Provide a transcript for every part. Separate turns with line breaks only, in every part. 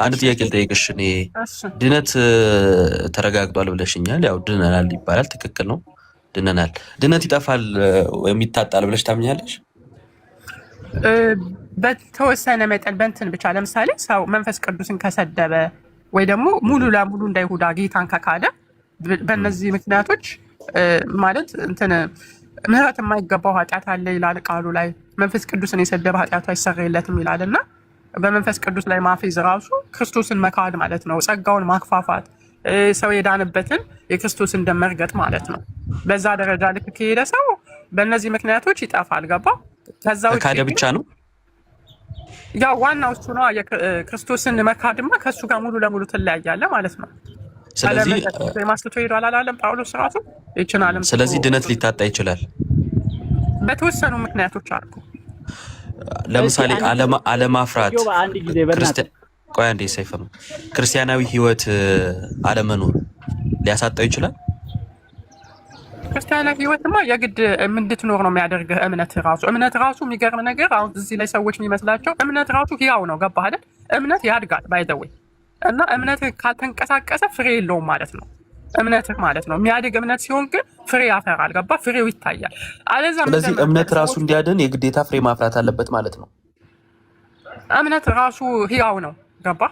አንድ ጥያቄ ልጠይቅሽ። እኔ ድነት ተረጋግጧል ብለሽኛል። ያው ድነናል ይባላል፣ ትክክል ነው። ድነናል። ድነት ይጠፋል ወይም ይታጣል ብለሽ ታምኛለሽ?
በተወሰነ መጠን በእንትን ብቻ ለምሳሌ ሰው መንፈስ ቅዱስን ከሰደበ ወይ ደግሞ ሙሉ ለሙሉ እንደ ይሁዳ ጌታን ከካደ በእነዚህ ምክንያቶች ማለት እንትን ምህረት የማይገባው ኃጢአት አለ ይላል ቃሉ ላይ። መንፈስ ቅዱስን የሰደበ ኃጢአቱ አይሰረይለትም ይላል እና በመንፈስ ቅዱስ ላይ ማፌዝ ራሱ ክርስቶስን መካድ ማለት ነው። ጸጋውን ማክፋፋት፣ ሰው የዳንበትን የክርስቶስን ደም መርገጥ ማለት ነው። በዛ ደረጃ ልክ ከሄደ ሰው በእነዚህ ምክንያቶች ይጠፋል። ገባ? ከዛ ውጭ
ካደ ብቻ ነው
ያው ዋናው እሱ ነው። የክርስቶስን መካድማ ከእሱ ጋር ሙሉ ለሙሉ ትለያያለ ማለት ነው።
ስለዚህ
ማስቶ ሄዷል አላለም ጳውሎስ ራሱ ይችላልም።
ስለዚህ ድነት ሊታጣ ይችላል
በተወሰኑ ምክንያቶች አልኩ።
ለምሳሌ አለማፍራት፣ ቆይ አንዴ ሰይፈ ነው ክርስቲያናዊ ህይወት አለመኖር ሊያሳጣው ይችላል።
ክርስቲያናዊ ህይወትማ የግድ እንድትኖር ነው የሚያደርግህ እምነት ራሱ የሚገርም ነገር። አሁን እዚህ ላይ ሰዎች የሚመስላቸው እምነት ራሱ ህያው ነው። ገባህ አይደል? እምነት ያድጋል ባይዘወይ እና እምነትህ ካልተንቀሳቀሰ ፍሬ የለውም ማለት ነው። እምነትህ ማለት ነው የሚያድግ እምነት ሲሆን ግን ፍሬ ያፈራል። ገባ? ፍሬው ይታያል።
ስለዚህ እምነት ራሱ እንዲያድን የግዴታ ፍሬ ማፍራት አለበት ማለት ነው።
እምነት ራሱ ህያው ነው። ገባ?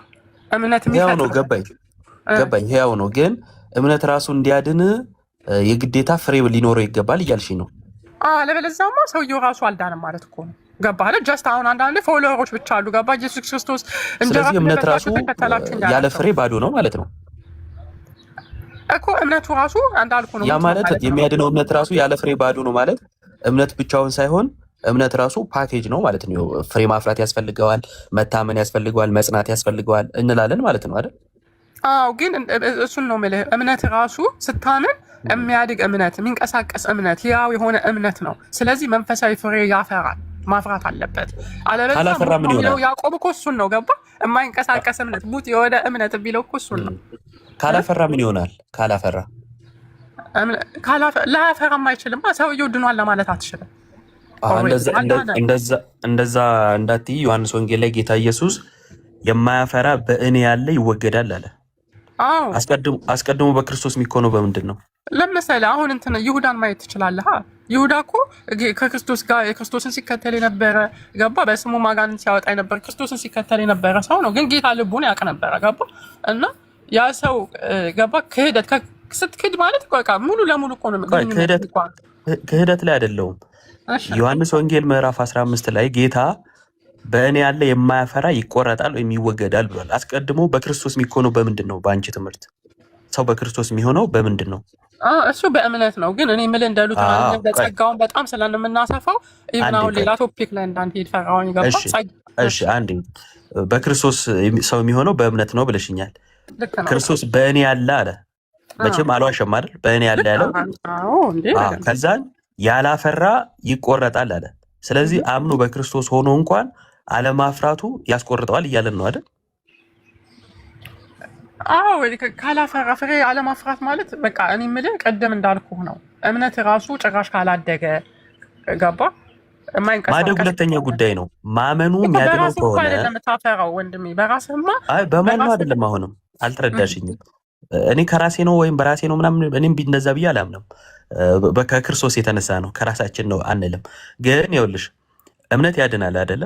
እምነት
ህያው ነው። ገባኝ። ህያው ነው፣ ግን እምነት ራሱ እንዲያድን የግዴታ ፍሬ ሊኖረው ይገባል እያልሽ ነው።
አለበለዚያማ ሰውየው ራሱ አልዳንም ማለት እኮ ነው። ገባ አይደል? ጀስት አሁን አንዳንድ ፎሎወሮች ብቻ አሉ። ገባ? ኢየሱስ ክርስቶስ
ስለዚህ እምነት ራሱ ያለ ፍሬ ባዶ ነው ማለት ነው
እኮ። እምነቱ ራሱ እንዳልኩ ነው።
ያ ማለት የሚያድነው እምነት ራሱ ያለ ፍሬ ባዶ ነው ማለት እምነት ብቻውን ሳይሆን እምነት ራሱ ፓኬጅ ነው ማለት ነው። ፍሬ ማፍራት ያስፈልገዋል፣ መታመን ያስፈልገዋል፣ መጽናት ያስፈልገዋል እንላለን ማለት ነው አይደል?
አዎ፣ ግን እሱን ነው የምልህ። እምነት ራሱ ስታምን የሚያድግ እምነት፣ የሚንቀሳቀስ እምነት፣ ያው የሆነ እምነት ነው። ስለዚህ መንፈሳዊ ፍሬ ያፈራል፣ ማፍራት አለበት።
ካላፈራ ምን ይሆናል?
ያዕቆብ እኮ እሱን ነው ገባ? የማይንቀሳቀስ እምነት ሙት የሆነ እምነት ቢለው እኮ እሱን ነው።
ካላፈራ ምን ይሆናል?
ላያፈራም አይችልም። ሰውየው ድኗል ለማለት አትችልም።
እንደዛ እንዳትዪ ዮሐንስ ወንጌል ላይ ጌታ ኢየሱስ የማያፈራ በእኔ ያለ ይወገዳል አለ። አስቀድሞ በክርስቶስ የሚኮነው በምንድን ነው?
ለምሳሌ አሁን እንትን ይሁዳን ማየት ትችላለህ። ይሁዳ እኮ ከክርስቶስ ጋር የክርስቶስን ሲከተል የነበረ ገባ፣ በስሙ ማጋንን ሲያወጣ የነበረ ክርስቶስን ሲከተል የነበረ ሰው ነው። ግን ጌታ ልቡን ያውቅ ነበረ ገባ። እና ያ ሰው ገባ ክህደት ስትክድ ማለት በቃ ሙሉ ለሙሉ እኮ ነው።
ክህደት ላይ አይደለውም። ዮሐንስ ወንጌል ምዕራፍ 15 ላይ ጌታ በእኔ ያለ የማያፈራ ይቆረጣል ወይም ይወገዳል ብሏል። አስቀድሞ በክርስቶስ የሚኮነው በምንድን ነው? በአንቺ ትምህርት ሰው በክርስቶስ የሚሆነው በምንድን ነው?
እሱ በእምነት ነው። ግን እኔ የምልህ እንዳሉት ጸጋውን በጣም ስለምናሰፋው አሁን ሌላ ቶፒክ ላይ እንዳንሄድ ፈራሁኝ።
እሺ አንዴ በክርስቶስ ሰው የሚሆነው በእምነት ነው ብለሽኛል። ክርስቶስ በእኔ ያለ አለ። መቼም አልዋሸም አይደል? በእኔ ያለ ያለው ከዛን ያላፈራ ይቆረጣል አለ። ስለዚህ አምኖ በክርስቶስ ሆኖ እንኳን አለማፍራቱ ያስቆርጠዋል እያለን ነው አይደል?
አዎ፣ ካላፈራ ፍሬ አለማፍራት ማለት በቃ እኔ የምልህ ቀደም እንዳልኩህ ነው። እምነት ራሱ ጭራሽ ካላደገ ገባ
ማደግ ሁለተኛ ጉዳይ ነው። ማመኑ የሚያድነው ከሆነ
የምታፈራው ወንድሜ በራስህማ።
አይ በማኑ አይደለም። አሁንም አልተረዳሽኝም። እኔ ከራሴ ነው ወይም በራሴ ነው ምናምን እኔም እንደዛ ብዬ አላምንም። ከክርስቶስ የተነሳ ነው፣ ከራሳችን ነው አንልም። ግን ይኸውልሽ እምነት ያድናል አይደለ?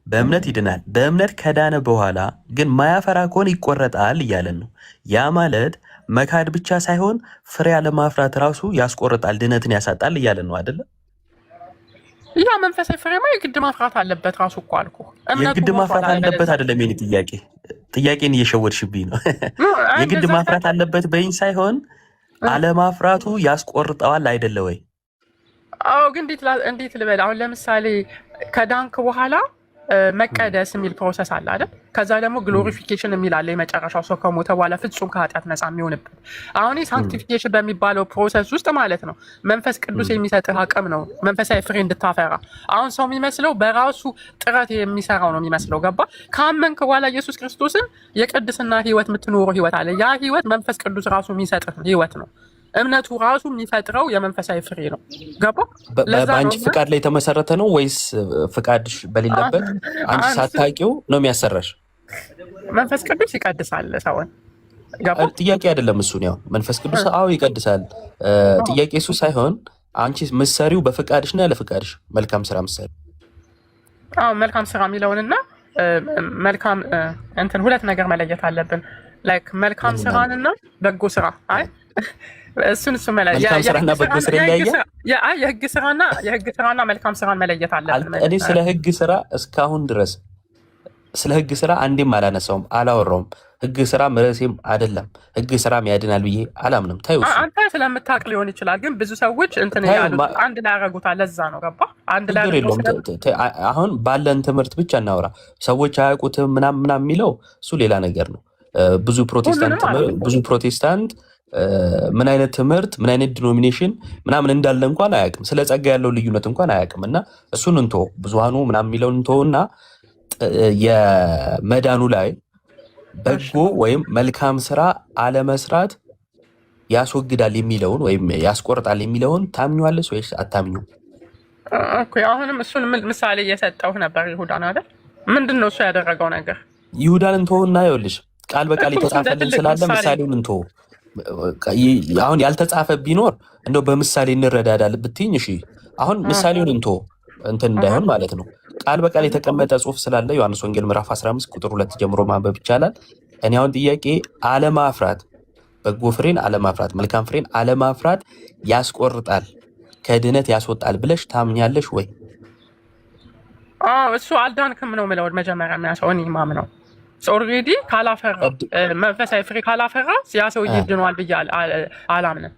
በእምነት ይድናል። በእምነት ከዳነ በኋላ ግን ማያፈራ ከሆነ ይቆረጣል እያለን ነው። ያ ማለት መካድ ብቻ ሳይሆን ፍሬ አለማፍራት ራሱ ያስቆርጣል፣ ድነትን ያሳጣል እያለን ነው አይደለ?
ያ መንፈሳዊ ፍሬማ የግድ ማፍራት አለበት። ራሱ እኮ አልኩህ
የግድ ማፍራት አለበት አይደለም። የኔ ጥያቄን እየሸወድሽብኝ ነው። የግድ ማፍራት አለበት በይኝ ሳይሆን አለማፍራቱ ያስቆርጠዋል አይደለ ወይ?
አዎ፣ ግን እንዴት ልበል? አሁን ለምሳሌ ከዳንክ በኋላ መቀደስ የሚል ፕሮሰስ አለ አይደል? ከዛ ደግሞ ግሎሪፊኬሽን የሚል አለ። የመጨረሻው ሰው ከሞተ በኋላ ፍጹም ከኃጢአት ነፃ የሚሆንበት። አሁን ሳንክቲፊኬሽን በሚባለው ፕሮሰስ ውስጥ ማለት ነው መንፈስ ቅዱስ የሚሰጥህ አቅም ነው መንፈሳዊ ፍሬ እንድታፈራ። አሁን ሰው የሚመስለው በራሱ ጥረት የሚሰራው ነው የሚመስለው ገባ። ካመንክ በኋላ ኢየሱስ ክርስቶስን የቅድስና ህይወት የምትኖረው ህይወት አለ። ያ ህይወት መንፈስ ቅዱስ ራሱ የሚሰጥህ ህይወት ነው። እምነቱ ራሱ የሚፈጥረው የመንፈሳዊ ፍሬ ነው ገባ።
በአንቺ ፍቃድ ላይ የተመሰረተ ነው ወይስ ፍቃድሽ በሌለበት አንቺ ሳታውቂው ነው የሚያሰራሽ?
መንፈስ ቅዱስ ይቀድሳል ሰውን። ገባ?
ጥያቄ አይደለም እሱን። ያው መንፈስ ቅዱስ አዎ ይቀድሳል። ጥያቄ እሱ ሳይሆን አንቺ ምሰሪው በፍቃድሽ ነው ያለ ፍቃድሽ መልካም ስራ ምሰሪ?
አዎ መልካም ስራ የሚለውንና መልካም እንትን ሁለት ነገር መለየት አለብን። ላይክ መልካም ስራንና በጎ ስራ። አይ እሱ
መልካም ስራና በጎ ስራ ይለያያል።
የህግ ስራና መልካም ስራን መለየት አለብን።
እኔ ስለ ህግ ስራ እስካሁን ድረስ ስለ ህግ ስራ አንዴም አላነሳውም፣ አላወራውም። ህግ ስራ ርዕሴም አይደለም። ህግ ስራም ያድናል ብዬ አላምንም። ታዩ
አንተ ስለምታውቅ ሊሆን ይችላል፣ ግን ብዙ ሰዎች እንትን ያሉት አንድ ላይ ያደርጉታል። ለዛ ነው ገባ? አንድ ላይ
የለውም። አሁን ባለን ትምህርት ብቻ እናውራ። ሰዎች አያውቁትም ምናምን የሚለው እሱ ሌላ ነገር ነው። ብዙ ፕሮቴስታንት ምን አይነት ትምህርት ምን አይነት ዲኖሚኔሽን ምናምን እንዳለ እንኳን አያውቅም። ስለ ጸጋ ያለው ልዩነት እንኳን አያውቅም። እና እሱን እንቶ ብዙሃኑ ምናምን የሚለውን እንቶ እና የመዳኑ ላይ በጎ ወይም መልካም ስራ አለመስራት ያስወግዳል የሚለውን ወይም ያስቆርጣል የሚለውን ታምኛለሽ ወይስ አታምኙ?
አሁንም እሱን ምሳሌ እየሰጠው ነበር። ይሁዳን አይደል? ምንድን ነው እሱ ያደረገው ነገር?
ይሁዳን እንተውና ይኸውልሽ ቃል በቃል የተጻፈልን ስላለ ምሳሌውን እንተው። አሁን ያልተጻፈ ቢኖር እንደው በምሳሌ እንረዳዳል ብትይኝ እሺ። አሁን ምሳሌውን እንተው እንትን እንዳይሆን ማለት ነው። ቃል በቃል የተቀመጠ ጽሑፍ ስላለ ዮሐንስ ወንጌል ምዕራፍ 15 ቁጥር 2 ጀምሮ ማንበብ ይቻላል። እኔ አሁን ጥያቄ አለማፍራት፣ በጎ ፍሬን አለማፍራት፣ መልካም ፍሬን አለማፍራት ያስቆርጣል፣ ከድነት ያስወጣል ብለሽ ታምኛለሽ ወይ?
እሱ አልዳንክም ነው የምለው መጀመሪያ የሚያሰው እኔ ማምነው ኦልሬዲ ካላፈራ መንፈሳዊ ፍሬ ካላፈራ ያ ሰውዬ ድኗል ብዬ አላምንም።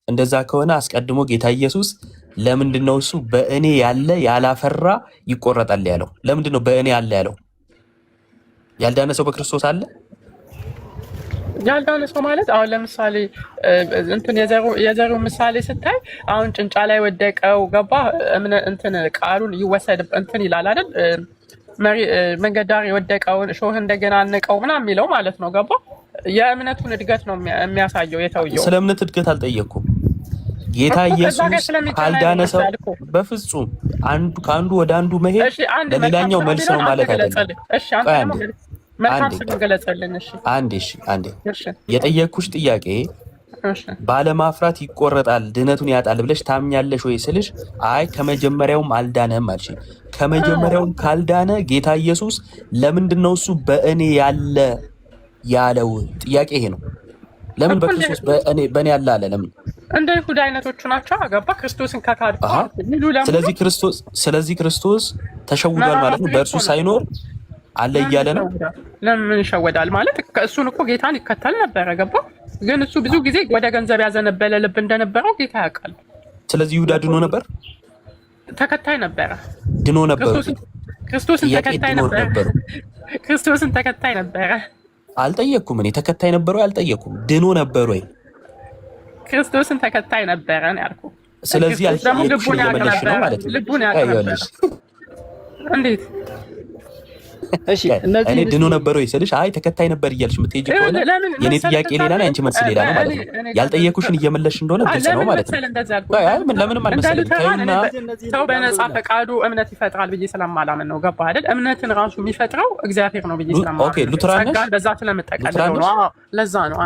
እንደዛ ከሆነ አስቀድሞ ጌታ ኢየሱስ ለምንድን ነው እሱ በእኔ ያለ ያላፈራ ይቆረጣል ያለው? ለምንድን ነው በእኔ ያለ ያለው? ያልዳነ ሰው በክርስቶስ አለ?
ያልዳነ ሰው ማለት አሁን ለምሳሌ እንትን የዘሩ ምሳሌ ስታይ አሁን ጭንጫ ላይ ወደቀው ገባ እንትን ቃሉን ይወሰድ እንትን ይላል አይደል? መንገድ ዳር የወደቀውን እሾህ እንደገና አነቀው ምናምን የሚለው ማለት ነው። ገባ? የእምነቱን እድገት ነው የሚያሳየው። የተውየው
ስለ እምነት እድገት አልጠየቅኩም። ጌታ ኢየሱስ ካልዳነ ሰው በፍጹም ከአንዱ ወደ አንዱ መሄድ ለሌላኛው መልስ ነው ማለት አይደለም። አንዴ የጠየቅኩሽ ጥያቄ ባለማፍራት ይቆረጣል ድነቱን ያጣል ብለሽ ታምኛለሽ ወይ ስልሽ አይ ከመጀመሪያውም አልዳነም አልሽኝ። ከመጀመሪያውም ካልዳነ ጌታ ኢየሱስ ለምንድን ነው እሱ በእኔ ያለ ያለው? ጥያቄ ይሄ ነው። ለምን በክርስቶስ በእኔ ያለ አለ? ለምን
እንደ ይሁዳ አይነቶቹ ናቸው። አገባ ክርስቶስን ከካድ።
ስለዚህ ክርስቶስ ተሸውዷል ማለት ነው። በእርሱ ሳይኖር አለ እያለ ነው።
ለምን ይሸወዳል ማለት? እሱን እኮ ጌታን ይከተል ነበረ። ገባ? ግን እሱ ብዙ ጊዜ ወደ ገንዘብ ያዘነበለ ልብ እንደነበረው ጌታ ያውቃል።
ስለዚህ ይሁዳ ድኖ ነበር፣
ተከታይ ነበረ።
ድኖ ነበር።
ክርስቶስን ተከታይ ነበረ። ክርስቶስን ተከታይ ነበረ።
አልጠየቅኩም። እኔ ተከታይ ነበረ አልጠየቅኩም። ድኖ ነበር ወይ?
ክርስቶስን ተከታይ ነበረ ነው ያልኩህ።
ስለዚህ አልጠየቅኩሽም እየመለስሽ ነው ማለት ነው።
ልቡን ያውቅ ነበር። እንዴት?
እሺ እኔ ድኖ ነበር ወይ ስልሽ አይ ተከታይ ነበር እያልሽ የምትሄጂ ከሆነ የኔ ጥያቄ ሌላ ነው፣ አንቺ መልስ ሌላ ነው ማለት ነው። ያልጠየኩሽን እየመለስሽ እንደሆነ ግልጽ ነው ማለት ነው። ለምንም አልመሰለኝም።
ሰው በነፃ ፈቃዱ እምነት ይፈጥራል ብዬ ስለማላምን ነው። ገባ አይደል? እምነትን ራሱ የሚፈጥረው እግዚአብሔር ነው ብዬ ስለማላምን
ኦኬ ሉትራን ነሽ?
በዛ ስለምጠቀልለው ነው። ለዛ ነው።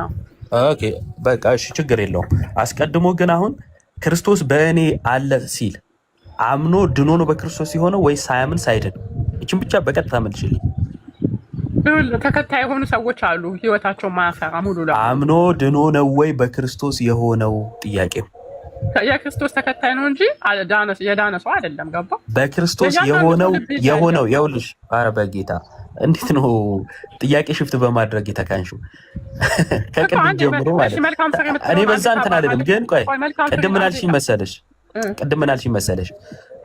ኦኬ በቃ እሺ፣ ችግር የለውም። አስቀድሞ ግን አሁን ክርስቶስ በእኔ አለ ሲል አምኖ ድኖ ነው በክርስቶስ የሆነው ወይስ ሳያምን ሳይድን? እችን ብቻ በቀጥታ መልሽልኝ።
ተከታይ የሆኑ ሰዎች አሉ ህይወታቸው ማያፈራ ሙሉ
አምኖ ድኖ ነው ወይ በክርስቶስ የሆነው? ጥያቄው
የክርስቶስ ተከታይ ነው እንጂ የዳነ ሰው አይደለም። ገባ?
በክርስቶስ የሆነው ይኸውልሽ፣ ኧረ በጌታ እንዴት ነው ጥያቄ ሽፍት በማድረግ የተካንሹ? ከቅድም ጀምሮ ማለት እኔ በዛ እንትን አይደለም። ግን ቆይ ቅድም ምን አልሽኝ መሰለሽ?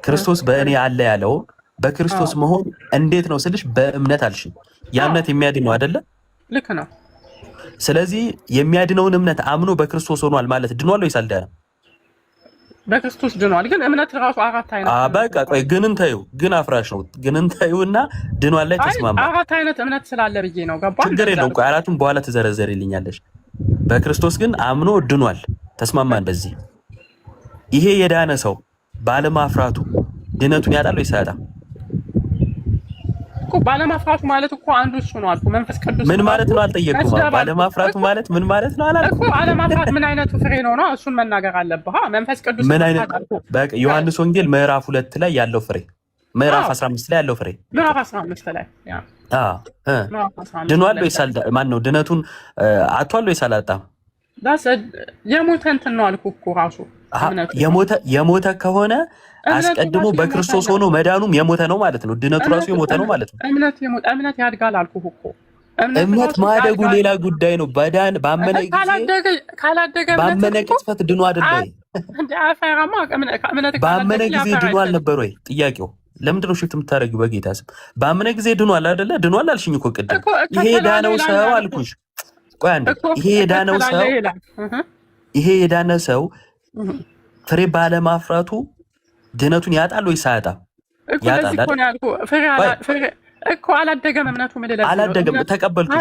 ክርስቶስ በእኔ አለ ያለው በክርስቶስ መሆን እንዴት ነው ስልሽ በእምነት አልሽኝ። ያ እምነት የሚያድን ነው አይደለ?
ልክ ነው።
ስለዚህ የሚያድነውን እምነት አምኖ በክርስቶስ ሆኗል ማለት ድኗል ወይስ አልዳነም?
በክርስቶስ ድኗል። ግን እምነት ራሱ አራት አይነት ነው።
በቃ ቆይ ግን እንታዩ ግን አፍራሽ ነው። ግን እንታዩና ድኗል ላይ ተስማማ።
አራት አይነት እምነት ስላለ ብዬ ነው። ገባ?
ችግር የለውም። ቆይ አራቱን በኋላ ትዘረዘሪልኛለሽ። በክርስቶስ ግን አምኖ ድኗል። ተስማማን በዚህ። ይሄ የዳነ ሰው ባለማፍራቱ ድነቱን ያጣል ወይስ አያጣም?
ባለማፍራቱ ማለት እኮ አንዱ እሱ ነው አልኩ። መንፈስ ቅዱስ
ምን ማለት ነው አልጠየቅኩም። ባለማፍራቱ ማለት ምን ማለት ነው አላልኩም
እኮ። አለማፍራት ምን አይነቱ ፍሬ ነው ነው? እሱን መናገር አለብህ። መንፈስ ቅዱስ
ምን አይነት በቃ ዮሐንስ ወንጌል ምዕራፍ 2 ላይ ያለው ፍሬ፣ ምዕራፍ 15 ላይ ያለው ፍሬ፣
ምዕራፍ 15 ላይ
ድኗል ወይስ ማን ነው ድነቱን አጥቷል ወይስ አላጣም?
የሞተ እንትን ነው አልኩ እኮ ራሱ
የሞተ ከሆነ አስቀድሞ በክርስቶስ ሆኖ መዳኑም የሞተ ነው ማለት ነው። ድነቱ ራሱ የሞተ ነው ማለት ነው።
እምነት ያድጋል አልኩ እኮ።
እምነት ማደጉ ሌላ ጉዳይ ነው። ባመነ ቅጽበት ድኖ አይደለ ወይ? ባመነ ጊዜ ድኖ አልነበር ወይ? ጥያቄው ለምንድን ነው ሽፍት የምታደርጊው? በጌታ ስም ባመነ ጊዜ ድኗል አይደለ? ድኗል አልሽኝ እኮ ቅድም። ይሄ የዳነው ሰው አልኩሽ። ቆይ አንዴ፣ ይሄ የዳነ ሰው ፍሬ ባለማፍራቱ ድነቱን ያጣል ወይስ አያጣም? ያጣል
እኮ። አላደገም እምነቱ። ምን ይላል?
አላደገም። ተቀበልኩሽ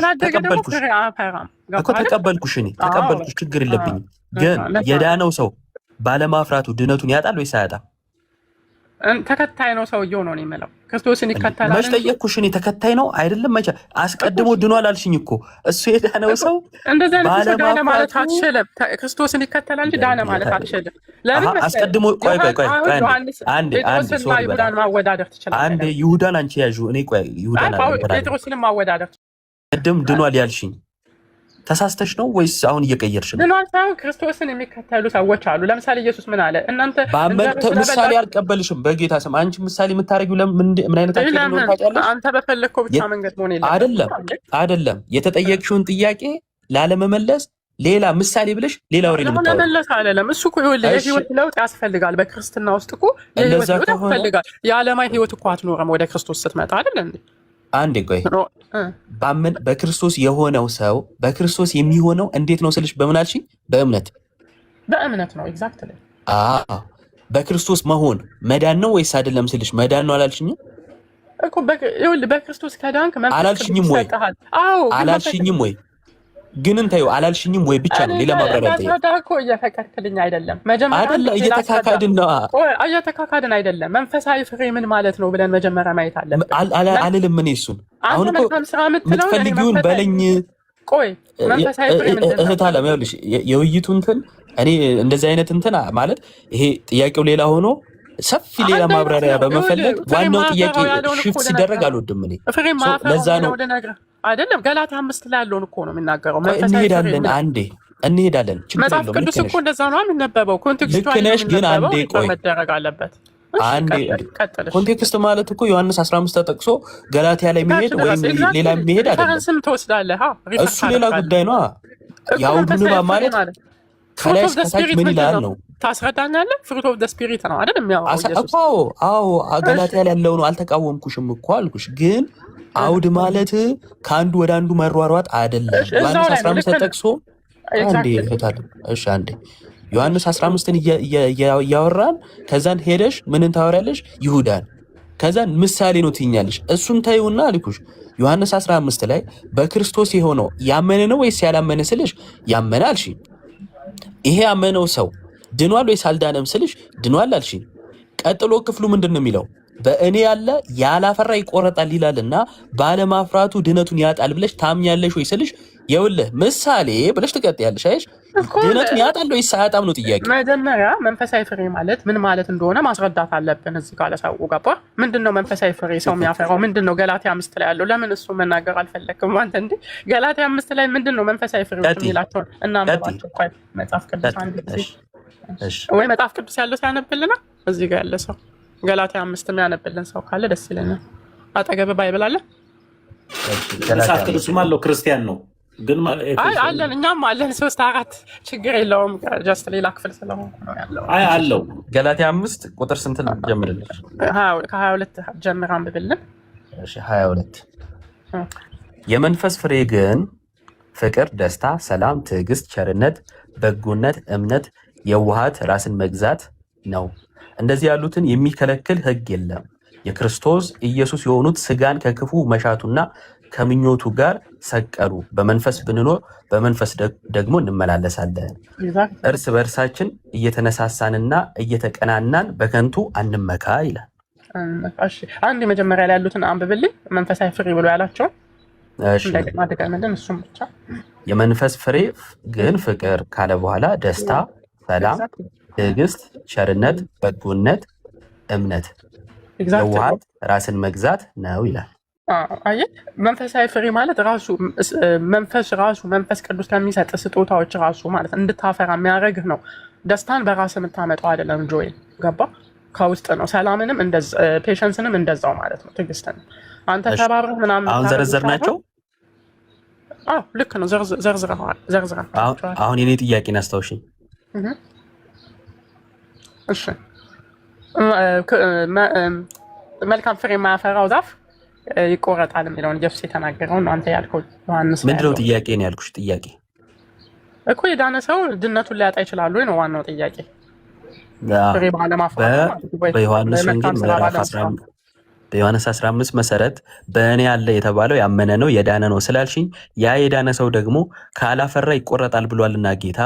እኮ ተቀበልኩሽ። እኔ ተቀበልኩሽ፣ ችግር የለብኝም። ግን የዳነው ሰው ባለማፍራቱ ድነቱን ያጣል ወይስ አያጣም?
ተከታይ ነው ሰውየው ነው የምለው። ክርስቶስን ይከተላል።
መች ጠየቅኩሽ? እኔ ተከታይ ነው አይደለም። መቼ አስቀድሞ ድኗል አልሽኝ እኮ። እሱ የዳነው ሰው
እንደዛ ዳነ ማለት አትችልም። ክርስቶስን ይከተላል እንጂ ዳነ ማለት አትችልም። ለምን
አስቀድሞ ቆይ አንዴ
ይሁዳን ማወዳደር ትችላለህ።
አንዴ ይሁዳን አንቺ ያዡ። እኔ ቆይ ይሁዳን
ጴጥሮስን ማወዳደር
ቅድም ድኗል ያልሽኝ ተሳስተሽ ነው ወይስ አሁን እየቀየርሽ ነው?
ድኗል ሳይሆን ክርስቶስን የሚከተሉ ሰዎች አሉ። ለምሳሌ ኢየሱስ ምን አለ? እናንተ
ምሳሌ አልቀበልሽም በጌታ ስም። አንቺ ምሳሌ የምታደርጊው ምን አይነት አካሄድ ነው ታውቂያለሽ?
አንተ በፈለግከው ብቻ መንገድ መሆን የለም።
አይደለም የተጠየቅሽውን ጥያቄ ላለመመለስ ሌላ ምሳሌ ብለሽ ሌላ ወሬ ነው
መመለስ አይደለም። እሱ እኮ ይኸውልህ የህይወት ለውጥ ያስፈልጋል። በክርስትና ውስጥ እኮ የህይወት ለውጥ ያስፈልጋል። የዓለማዊ ህይወት እኮ አትኖርም ወደ ክርስቶስ ስትመጣ አይደል እንዴ?
አንዴ ቆይ በክርስቶስ የሆነው ሰው በክርስቶስ የሚሆነው እንዴት ነው ስልሽ በምን አልሽኝ? በእምነት ነው። ኤግዛክትሊ። በክርስቶስ መሆን መዳን ነው ወይስ አይደለም ስልሽ መዳን ነው አላልሽኝም
እኮ። ይኸውልህ በክርስቶስ ከዳንክ መንፈስ
አላልሽኝም ወይ? አላልሽኝም ወይ? ግን እንታዩ አላልሽኝም ወይ ብቻ ነው። ሌላ ማብራሪያ
እኮ እየፈቀድክልኝ አይደለም። መጀመሪያ እየተካካድን አይደለም። መንፈሳዊ ፍሬ ምን ማለት ነው ብለን መጀመሪያ ማየት አለብን።
አልልም እኔ እሱን አሁን እኮ የምትፈልጊውን በለኝ።
ቆይ መንፈሳዊ ፍሬ ምንድን ነው?
እህት አለም ይኸውልሽ የውይይቱ እንትን እኔ እንደዚህ አይነት እንትን ማለት ይሄ ጥያቄው ሌላ ሆኖ ሰፊ ሌላ ማብራሪያ በመፈለግ ዋናው ጥያቄ ሽፍት ሲደረግ አልወድም እኔ። ለዛ ነው
አይደለም ገላትያ 5 ላይ ያለውን እኮ ነው የሚናገረው።
እንሄዳለን እንሄዳለን።
መጽሐፍ ቅዱስ እኮ እንደዛ ነው የሚነበበው። ኮንቴክስቱዋሊ
ልክ ነሽ፣ ግን አንዴ ቆይ
መደረግ አለበት።
ኮንቴክስት ማለት እኮ ዮሐንስ 15 ተጠቅሶ ገላትያ ላይ የሚሄድ ወይም ሌላ የሚሄድ አይደለም።
ስም ትወስዳለህ።
እሱ ሌላ ጉዳይ ነው። የአውዱ ንባብ ማለት ከላይ እስከታች ምን ይላል ነው
ታስረዳኛለህ። ፍሩት ኦፍ ዘ ስፒሪት ነው አይደል የሚያወራው?
አዎ ገላትያ ላይ ያለው ነው። አልተቃወምኩሽም እኮ አልኩሽ። ግን አውድ ማለት ከአንዱ ወደ አንዱ መሯሯጥ አይደለም። ዮሐንስ 15 ተጠቅሶ አንዴ እህታለሁ። እሺ አንዴ ዮሐንስ 15ን እያወራን ከዛን ሄደሽ ምንን ታወሪያለሽ? ይሁዳን። ከዛን ምሳሌ ነው ትይኛለሽ። እሱን ታዩና አልኩሽ ዮሐንስ 15 ላይ በክርስቶስ የሆነው ያመነ ነው ወይስ ያላመነ ስልሽ ያመነ አልሽኝ። ይሄ ያመነው ሰው ድኗል ወይስ አልዳነም ስልሽ ድኗል አልሽኝ። ቀጥሎ ክፍሉ ምንድን ነው የሚለው? በእኔ ያለ ያላፈራ ይቆረጣል ይላልና ባለማፍራቱ ድነቱን ያጣል ብለሽ ታምኛለሽ ወይ ስልሽ ይኸውልህ ምሳሌ ብለሽ ትቀጥያለሽ። አይሽ ድነቱን ያጣል ወይስ አያጣም ነው ጥያቄ።
መጀመሪያ መንፈሳዊ ፍሬ ማለት ምን ማለት እንደሆነ ማስረዳት አለብን። እዚህ ጋር ለሰው ገባ። ምንድነው መንፈሳዊ ፍሬ ሰው የሚያፈራው ምንድነው? ገላትያ 5 ላይ ያለው ለምን እሱ መናገር አልፈለክም አንተ እንዴ? ገላትያ 5 ላይ ምንድነው መንፈሳዊ ፍሬ የሚላቸው? እናንባቸው። ቆይ መጽሐፍ ቅዱስ አንድ ወይ መጽሐፍ ቅዱስ ያለው ሲያነብልና እዚህ ጋር ያለ ሰው ገላትያ 5 የሚያነብልን ሰው ካለ ደስ ይለኛል። አጠገብ ባይብል አለ።
መጽሐፍ ቅዱስም አለው ክርስቲያን ነው ግን
አለን እኛም አለን 3-4 ችግር የለውም። ጀስት ሌላ ክፍል ስለሆንኩ ነው ያለው።
አለው ገላትያ 5 ቁጥር ስንት ነው ጀምርልሽ?
ከ22 ጀምር አንብብልን።
እሺ 22 የመንፈስ ፍሬ ግን ፍቅር፣ ደስታ፣ ሰላም፣ ትዕግስት፣ ቸርነት፣ በጎነት፣ እምነት፣ የዋሃት፣ ራስን መግዛት ነው። እንደዚህ ያሉትን የሚከለክል ሕግ የለም። የክርስቶስ ኢየሱስ የሆኑት ስጋን ከክፉ መሻቱና ከምኞቱ ጋር ሰቀሉ። በመንፈስ ብንኖር በመንፈስ ደግሞ እንመላለሳለን። እርስ በእርሳችን እየተነሳሳንና እየተቀናናን በከንቱ አንመካ ይላል።
እሺ አንድ የመጀመሪያ ላይ ያሉትን አንብብልኝ። መንፈሳዊ ፍሬ ብሎ ያላቸው እንደገና ድገምልን። እሱም ብቻ
የመንፈስ ፍሬ ግን ፍቅር ካለ በኋላ ደስታ፣ ሰላም፣ ትዕግስት፣ ቸርነት፣ በጎነት፣ እምነት፣ የዋሃት፣ ራስን መግዛት ነው ይላል።
አየህ መንፈሳዊ ፍሬ ማለት ራሱ መንፈስ ቅዱስ ከሚሰጥ ስጦታዎች ራሱ ማለት እንድታፈራ የሚያደርግህ ነው። ደስታን በራስ የምታመጣው አይደለም። ጆይል ገባ ከውስጥ ነው። ሰላምንም ፔሸንስንም እንደዛው ማለት ነው። ትዕግስትን አንተ ተባብረህ ምናምን
አሁን ዘርዘር ናቸው።
ልክ ነው። ዘርዝረዋል።
አሁን የኔ ጥያቄን አስታውሽኝ።
እሺ መልካም ፍሬ የማያፈራው ዛፍ ይቆረጣል የሚለውን ኢየሱስ የተናገረውን አንተ ያልከው ዮሐንስ
ምንድነው? ጥያቄ ነው ያልኩሽ። ጥያቄ
እኮ የዳነ ሰው ድነቱን ሊያጣ ይችላል ወይ ነው ዋናው ጥያቄ። ፍሬ ባለማፍራት
በዮሐንስ ወንጌል ምዕራፍ 15 በዮሐንስ 15 መሰረት በእኔ ያለ የተባለው ያመነ ነው የዳነ ነው ስላልሽኝ ያ የዳነ ሰው ደግሞ ካላፈራ ይቆረጣል ብሏልና ጌታ፣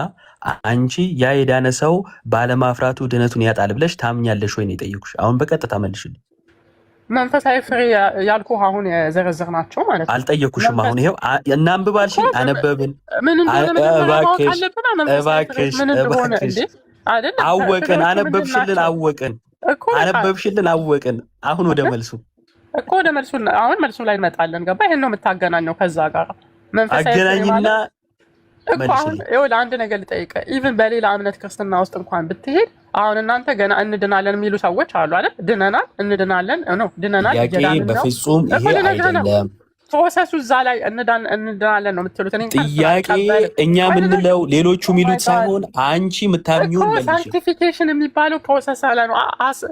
አንቺ ያ የዳነ ሰው ባለማፍራቱ ድነቱን ያጣል ብለሽ ታምኛለሽ ወይ ነው የጠየኩሽ። አሁን በቀጥታ መልሽልኝ።
መንፈሳዊ ፍሬ ያልኩህ አሁን የዘረዘርናቸው ማለት ነው።
አልጠየኩሽም። አሁን ይሄው እናንብባልሽኝ፣ አነበብን።
ምን እንደሆነ
አወቅን፣ አነበብሽልን፣ አነበብሽልን፣ አወቅን። አሁን ወደ መልሱ
ወደ መልሱ አሁን መልሱ ላይ እንመጣለን። ገባ? ይሄን ነው የምታገናኘው ከዛ ጋር
አገናኝና
አሁን ይኸውልህ አንድ ነገር ልጠይቅህ። ኢቭን በሌላ እምነት ክርስትና ውስጥ እንኳን ብትሄድ አሁን እናንተ ገና እንድናለን የሚሉ ሰዎች አሉ አይደል? ድነናል፣ እንድናለን ነው ድነናል።
በፍጹም ይሄ አይደለም
ፕሮሰሱ። እዛ ላይ እንድናለን ነው የምትሉት።
ጥያቄ እኛ የምንለው ሌሎቹ የሚሉት ሳይሆን አንቺ የምታምኚውን መልሽ።
ሳንቲፊኬሽን የሚባለው ፕሮሰስ አለ ነው።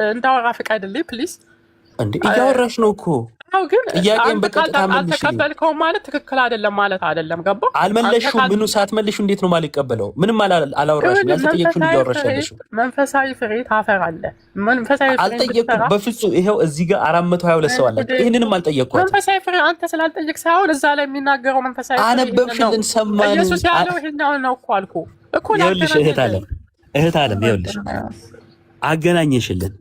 እንዳወራ ፍቀድልኝ ፕሊዝ።
እንዴ እያወራሽ ነው እኮ
ግን
ጥያቄን በቀጥታ መልሽ።
አልተቀበልከውም ማለት ትክክል አይደለም ማለት አይደለም። ገባ?
አልመለሽው። ምኑ ሳትመልሹ እንዴት ነው ማልቀበለው? ምንም አላወራሽም። ያልተጠየቅሽውን እያወራሽ ያለሽው
መንፈሳዊ ፍሬ ታፈራለህ። መንፈሳዊ ፍሬ
አልጠየቅኩም በፍጹም። ይኸው እዚህ ጋር 422 ሰው አለ። ይሄንንም አልጠየቅኳትም።
መንፈሳዊ ፍሬ አንተ ስላልጠየቅ ሳይሆን እዛ ላይ የሚናገረው መንፈሳዊ ፍሬ
አነበብሽልን፣ ሰማን።
ኢየሱስ ያለው ይሄኛውን ነው እኮ አልኩህ እኮ።
ይኸውልሽ እህት አለም ይኸውልሽ አገናኘሽልን።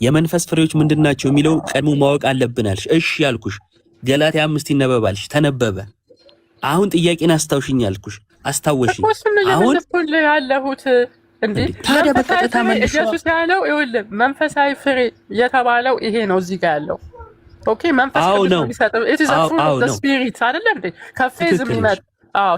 የመንፈስ ፍሬዎች ምንድናቸው የሚለው ቀድሞ ማወቅ አለብን አልሽ። እሺ ያልኩሽ ገላትያ 5 ይነበባልሽ፣ ተነበበ። አሁን ጥያቄን አስታውሽኝ ያልኩሽ አስታወሽኝ።
አሁን ያለሁት እንዴ ታዲያ በቀጥታ መልሽ። ኢየሱስ ያለው ይኸውልህ መንፈሳዊ ፍሬ የተባለው ይሄ ነው እዚህ ጋር ያለው። ኦኬ መንፈስ ቅዱስ ነው የሚሰጠው። ኢት ኢዝ አ ፍሩት ኦፍ ዘ ስፒሪት አይደለ እንዴ? ከፌዝ የሚመጣ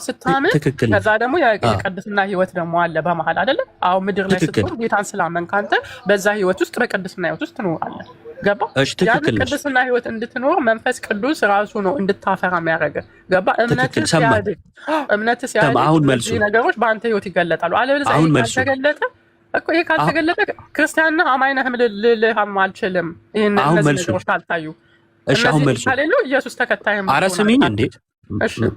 ስታምን ከዛ ደግሞ የቅድስና ህይወት ደግሞ አለ በመሀል አይደለ? ምድር ላይ ስትኖር ጌታን ስላመንክ አንተ በዛ ህይወት ውስጥ በቅድስና ህይወት ውስጥ ትኖራለህ። ገባ? ያን ቅድስና ህይወት እንድትኖር መንፈስ ቅዱስ ራሱ ነው እንድታፈራ የሚያደርገህ። ገባ? እምነትህ ሲያድግ እነዚህ ነገሮች በአንተ ህይወት ይገለጣሉ። አለበለዚያ ካልተገለጠ እኮ ይሄ ካልተገለጠ ክርስቲያን ነህ አማኝ ነህ ልልህም አልችልም። እነዚህ ነገሮች ካልታዩ
አሁን መልሱ
ኢየሱስ ተከታይ
ኧረ ስሚኝ እንዴ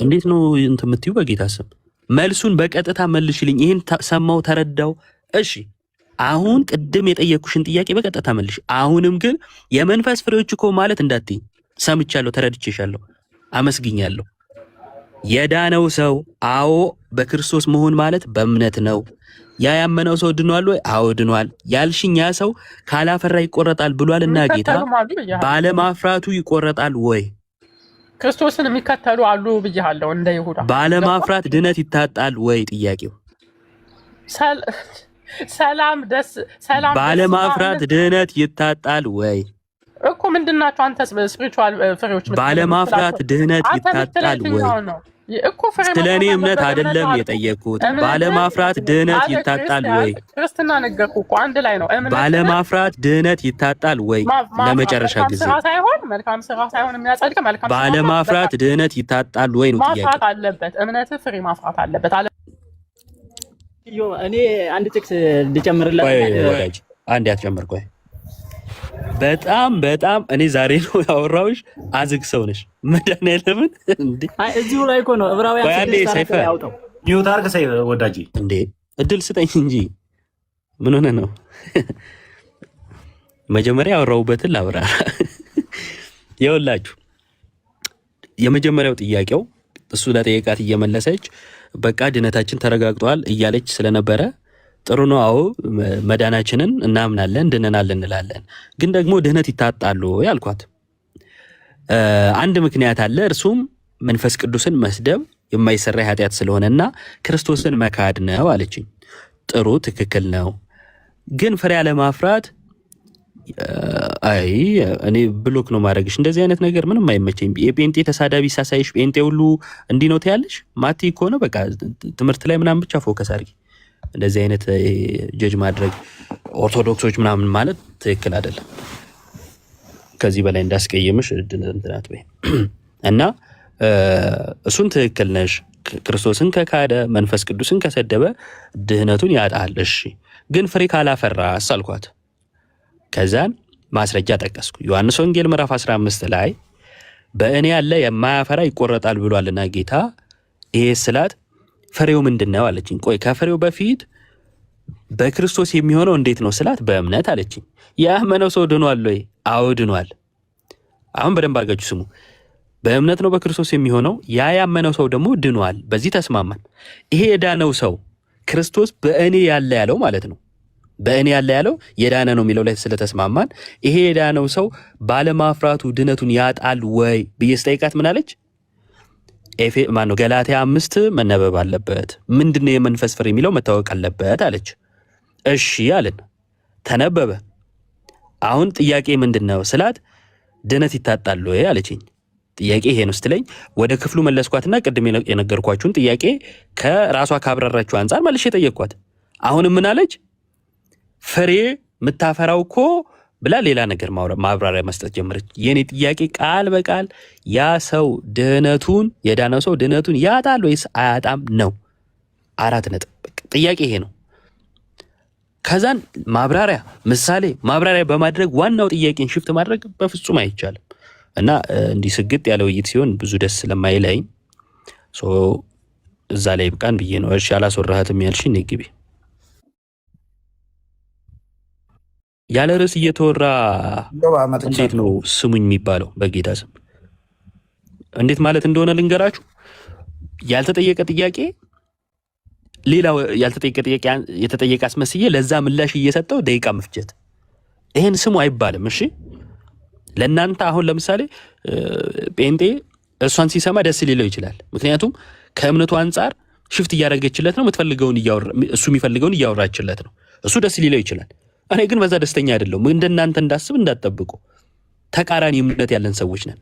እንዴት ነው እንትን የምትይው? በጌታ ስም መልሱን በቀጥታ መልሽልኝ። ይሄን ሰማው ተረዳው። እሺ አሁን ቅድም የጠየኩሽን ጥያቄ በቀጥታ መልሽ። አሁንም ግን የመንፈስ ፍሬዎች እኮ ማለት እንዳትይ። ሰምቻለሁ፣ ተረድቼሻለሁ፣ አመስግኛለሁ። የዳነው ሰው በክርስቶስ መሆን ማለት በእምነት ነው። ያ ያመነው ሰው ድኗል ወይ? ድኗል። ያልሽኝ ያ ሰው ካላፈራ ይቆረጣል ብሏልና ጌታ ባለማፍራቱ ይቆረጣል ወይ?
ክርስቶስን የሚከተሉ አሉ ብያለሁ። እንደ ይሁዳ
ባለማፍራት ድነት ይታጣል ወይ? ጥያቄው ሰላም ባለማፍራት ድነት ይታጣል ወይ
እኮ ምንድናቸው? አንተ ስፒሪቹዋል ፍሬዎች
ባለማፍራት ድነት ይታጣል ወይ
እኮ?
ስለኔ እምነት አይደለም የጠየቁት። ባለማፍራት ድነት ይታጣል ወይ?
ክርስትና ነገርኩ እኮ አንድ ላይ ነው።
ባለማፍራት ድነት ይታጣል ወይ? ለመጨረሻ ጊዜ
መልካም ስራ ሳይሆን የሚያጸድቅ መልካም ስራ
ባለማፍራት ድነት ይታጣል ወይ ነው ጥያቄው።
ማፍራት አለበት። እምነት ፍሬ ማፍራት አለበት።
እኔ አንድ ጥቅስ ልጨምርላት።
ወዳጅ አንድ ያትጨምር። ቆይ በጣም እኔ ዛሬ ነው ያወራሁሽ። አዝግ ሰው ነሽ። መድኃኒዓለምን እንዴ
እዚሁ ላይ እኮ ነው ዕብራውያን 6 ያውጣው
ኒውታርክ ሳይ ወዳጅ
እንዴ እድል ስጠኝ እንጂ ምን ሆነ ነው? መጀመሪያ ያወራሁበትን ላውራ። ይኸውላችሁ የመጀመሪያው ጥያቄው እሱ ለጠየቃት እየመለሰች በቃ ድነታችን ተረጋግጧል እያለች ስለነበረ ጥሩ ነው። አዎ መዳናችንን እናምናለን፣ ድነናል እንላለን። ግን ደግሞ ድህነት ይታጣሉ ያልኳት አንድ ምክንያት አለ። እርሱም መንፈስ ቅዱስን መስደብ የማይሰራ ኃጢአት ስለሆነና ክርስቶስን መካድ ነው አለችኝ። ጥሩ ትክክል ነው። ግን ፍሬ አለማፍራት አይ እኔ ብሎክ ነው ማድረግሽ። እንደዚህ አይነት ነገር ምንም አይመቸኝ። የጴንጤ ተሳዳቢ ሳሳይሽ ጴንጤ ሁሉ እንዲህ ነው ትያለሽ። ማቲ ከሆነ በቃ ትምህርት ላይ ምናምን ብቻ ፎከስ አድርጊ። እንደዚህ አይነት ጀጅ ማድረግ ኦርቶዶክሶች ምናምን ማለት ትክክል አይደለም። ከዚህ በላይ እንዳስቀየምሽ እንትናት ወይ እና እሱን ትክክል ነሽ። ክርስቶስን ከካደ መንፈስ ቅዱስን ከሰደበ ድህነቱን ያጣል። እሺ ግን ፍሬ ካላፈራስ አልኳት። ከዛን ማስረጃ ጠቀስኩ። ዮሐንስ ወንጌል ምዕራፍ 15 ላይ በእኔ ያለ የማያፈራ ይቆረጣል ብሏልና ጌታ። ይሄ ስላት ፍሬው ምንድነው አለችኝ። ቆይ ከፍሬው በፊት በክርስቶስ የሚሆነው እንዴት ነው ስላት በእምነት አለችኝ። ያመነው ሰው ድኗል ወይ? አዎ ድኗል። አሁን በደንብ አድርጋችሁ ስሙ። በእምነት ነው በክርስቶስ የሚሆነው። ያ ያመነው ሰው ደግሞ ድኗል። በዚህ ተስማማን። ይሄ የዳነው ሰው ክርስቶስ በእኔ ያለ ያለው ማለት ነው። በእኔ ያለ ያለው የዳነ ነው የሚለው ላይ ስለተስማማን ይሄ የዳነው ሰው ባለማፍራቱ ድነቱን ያጣል ወይ ብዬ ስጠይቃት ምን አለች? ገላትያ 5 መነበብ አለበት። ምንድነው የመንፈስ ፍሬ የሚለው መታወቅ አለበት አለች። እሺ አለን። ተነበበ። አሁን ጥያቄ ምንድነው ስላት ድነት ይታጣል ወይ አለችኝ። ጥያቄ ይሄ ነው ስትለኝ ወደ ክፍሉ መለስኳትና ቅድም የነገርኳችሁን ጥያቄ ከራሷ ካብራራችሁ አንፃር መልሼ ጠየቅኳት። አሁን ምን አለች? ፍሬ የምታፈራው እኮ ብላ ሌላ ነገር ማብራሪያ መስጠት ጀመረች። የኔ ጥያቄ ቃል በቃል ያ ሰው ድህነቱን የዳነው ሰው ድህነቱን ያጣል ወይስ አያጣም ነው። 4 ነጥብ። ጥያቄ ይሄ ነው። ከዛን ማብራሪያ ምሳሌ ማብራሪያ በማድረግ ዋናው ጥያቄን ሽፍት ማድረግ በፍጹም አይቻልም። እና እንዲህ ስግጥ ያለ ውይይት ሲሆን ብዙ ደስ ስለማይለኝ እዛ ላይ ብቃን ብዬ ነው። እሺ አላስወራሃትም ያልሽኝ ነይ ግቢ። ያለ ርዕስ እየተወራ እንዴት ነው ስሙኝ የሚባለው? በጌታ ስም እንዴት ማለት እንደሆነ ልንገራችሁ። ያልተጠየቀ ጥያቄ ሌላ ያልተጠየቀ ጥያቄ የተጠየቀ አስመስዬ ለዛ ምላሽ እየሰጠው ደቂቃ መፍጀት፣ ይሄን ስሙ አይባልም። እሺ ለእናንተ አሁን ለምሳሌ ጴንጤ እሷን ሲሰማ ደስ ሊለው ይችላል። ምክንያቱም ከእምነቱ አንጻር ሽፍት እያደረገችለት ነው። እሱ የሚፈልገውን እያወራችለት ነው። እሱ ደስ ሊለው ይችላል። እኔ ግን በዛ ደስተኛ አይደለሁም። እንደናንተ እንዳስብ እንዳትጠብቁ። ተቃራኒ እምነት ያለን ሰዎች ነን።